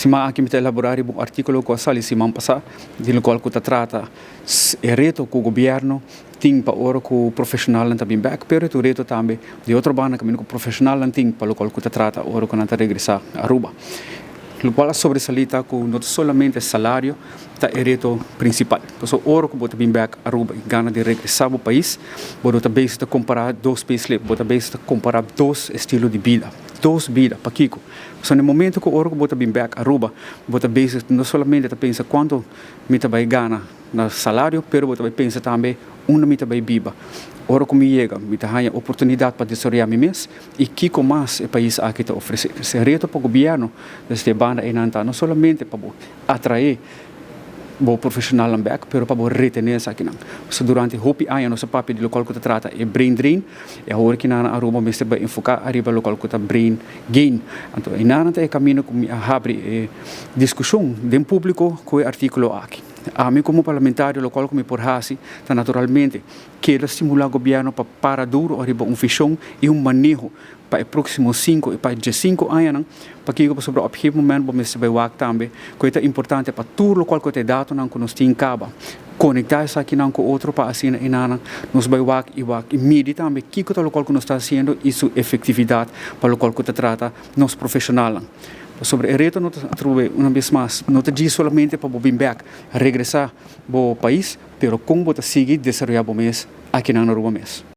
Sima aqui me elaborar um artigo com a sala semana passada, de qual que trata o reto que o governo tem para o que o profissional não também back, pero o reto também de outra banda que o profissional não tem para o qual que trata o que não está regressar a Aruba. O qual sobressalita que não somente o salário está o reto principal. Então, o ouro que bota bem back a Aruba e gana de regressar ao país, bota bem se comparar dois países, bota bem se comparar dois estilos de vida. Dois vidas para Kiko. So, no momento que o ouro que bota bem back a Aruba, bota bem não somente pensa quanto me vai ganhar no salário, pero bota bem pensa também onde me vai viver. Ora como chega, me tem a oportunidade para desarrollar me mês e que mais o país aqui está oferecer. Se reto para o governo, desta banda não somente para atrair o profissional em back, pero para retener isso aqui não. So, durante hopi ano nosso papel de local que trata é brain drain, é agora que na Aruba me vai enfocar arriba local que brain gain. Então, e na é caminho que abre discussão de público com o artigo aqui. A mim como parlamentário local como por hasi, tá naturalmente quero estimular o governo para parar duro arriba visão e manejo para os próximos 5 e para 15 anos, para que sobre o objetivo momento vamos se vai também, que é importante para tudo local que é dado não que nós tem caba. Conectar isso aqui com outro para assim e nada nos vai e medir também que o local que nós está fazendo e sua efetividade para o local que trata nos profissionais. Sobre o reto, nós trouxe uma vez mais, não diz somente para o back regressar ao país, mas como seguir desenvolver aqui na Aruba mesmo.